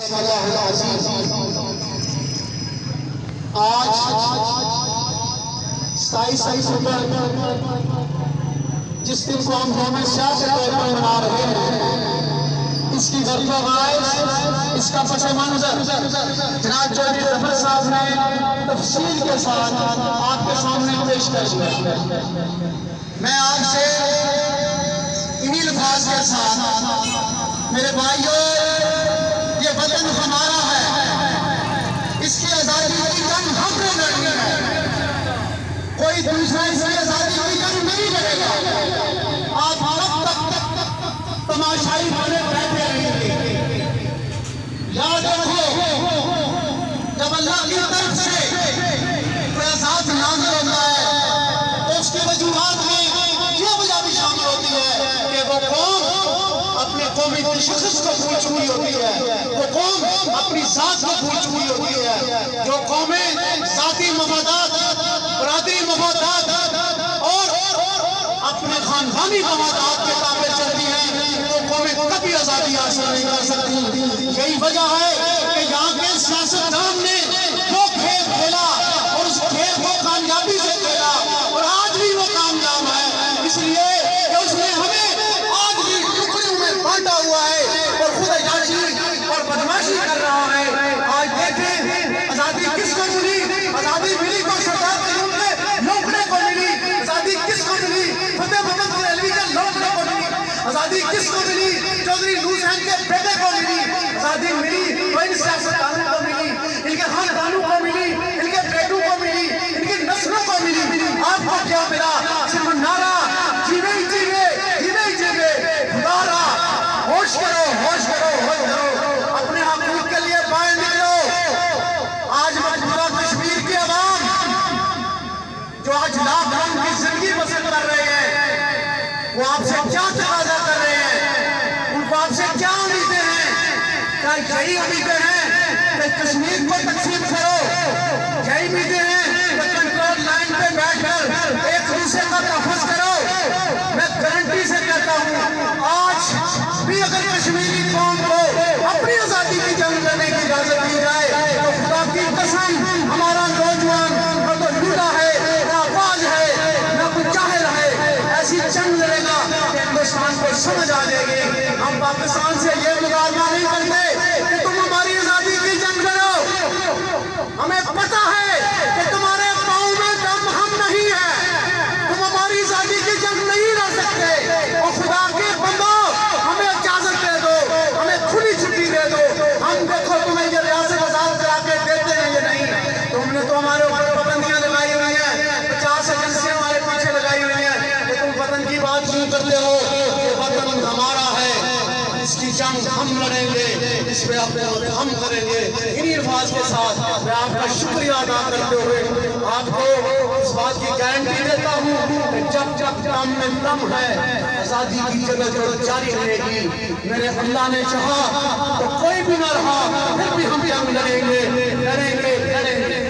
صدق اللہ العظیم۔ آج 27 ستمبر جس دن کو ہم قومی سیاسی طور پر منا رہے ہیں، اس کی غرض و غائز، اس کا پس منظر جناب چودھری ظفر صاحب نے تفصیل کے ساتھ آپ کے سامنے پیش کر دیا۔ میں آپ سے انہی الفاظ کے ساتھ، میرے بھائیوں، یہ وطن ہمارا ہے، اس کی آزادی کی جنگ ہم نے لڑنی ہے، کوئی دوسرا اس کی آزادی کی جنگ نہیں لڑے گا۔ آپ کب تک تماشائی بنے بیٹھے رہیں گے؟ یاد رکھو، جب اللہ کی طرف سے کوئی عذاب نازل ہوتا ہے تو اس کے وجوہات میں یہ وجہ بھی شامل ہوتی ہے کہ وہ قوم اپنے قومی تشخص کو بھول چکی ہوتی ہے، وہ قوم اپنی ذات کو بھول چکی ہوتی ہے۔ جو قومیں ذاتی مفادات، برادری مفادات اور اپنے خاندانی مفادات کے تابع چلتی ہیں، وہ قومیں کبھی آزادی حاصل نہیں کر سکتی۔ یہی وجہ ہے کہ یہاں کے سیاستدان نے وہ کھیل کھیلا اور اس کھیل کو کامیابی سے کھیلا، اور آج بھی وہ کامیاب ہے، اس لیے کہ اس نے ہمیں آج بھی ٹکڑیوں میں بانٹا ہوا ہے اور خود اجازی اور بدماشی کر رہا ہے۔ آج دیکھیں آزادی کس کو ملی؟ آزادی ملی کو سردار قیوم کے لوکڑے کو ملی۔ آزادی کس کو ملی؟ فتح محمد بریلوی کے لوکڑے کو ملی۔ آزادی کس کو ملی؟ چودھری نور حسین کے بیٹے کو ملی۔ آزادی ملی تو ان سیاستدانوں کو ملی، ان کے خاندانوں کو ملی، ان کے بیٹوں کو ملی، ان کی نسلوں کو ملی۔ آپ کو کیا ملا؟ صرف نعرہ جیوے ہی جیوے، جیوے ہی جیوے، خدارا ہوش کرو، ہوش کرو، ہوش کرو، اپنے حقوق کے لیے باہر نکلو۔ آج مجبورہ کشمیر کے عوام جو آج لاکھ رنگ کی زندگی بسر کر رہے ہیں، وہ آپ سے کیا تقاضا کر رہے ہیں؟ ان کو آپ سے کیا امیدیں ہیں؟ کیا یہی امیدیں ہیں کہ کشمیر کو تقسیم کرو؟ یہی امیدیں ہیں کہ کنٹرول لائن پہ بیٹھ کر ایک دوسرے کا تحفظ کرو؟ میں گارنٹی سے کہتا ہوں، آج بھی اگر کشمیری قوم کو اپنی آزادی کی جنگ لڑنے کی اجازت دی جائے تو خدا کی قسم ہمارا نوجوان نہ تو لوٹا ہے، نہ آواز ہے، نہ کوئی جاہل ہے، ایسی جنگ لڑے گا کہ ہندوستان کو سمجھ آ جائے گی۔ ہم پاکستان سے یہ مطالبہ نہیں کرتے کہ تم ہماری آزادی کی جنگ لڑو، ہمیں پتہ ہے کہ تمہارے پاؤں میں دم ہم نہیں ہے، تم ہماری آزادی کی جنگ نہیں لڑ سکتے۔ اور خدا کے بندو، ہمیں اجازت دے دو، ہمیں کھلی چھٹی دے دو، ہم دیکھو تمہیں یہ ریاست آزاد کرا کے دیتے ہیں یا نہیں۔ تم نے تو ہمارے اوپر پابندیاں لگائی ہوئی ہیں، 50 ایجنسیاں ہمارے پیچھے لگائی ہوئی ہیں کہ تم وطن کی بات کیوں کرتے ہو؟ یہ وطن ہمارا ہے، اس کی جنگ ہم لڑیں گے، اس پہ اپنے ہم کریں گے۔ انہی الفاظ کے ساتھ میں آپ کا شکریہ ادا کرتے ہوئے آپ کو اس بات کی گارنٹی دیتا ہوں کہ جب جب دم میں دم ہے، آزادی کی جگہ جاری رہے گی۔ میرے اللہ نے چاہا تو کوئی بھی نہ رہا، پھر بھی ہم جنگ لڑیں گے، لڑیں گے، لڑیں گے۔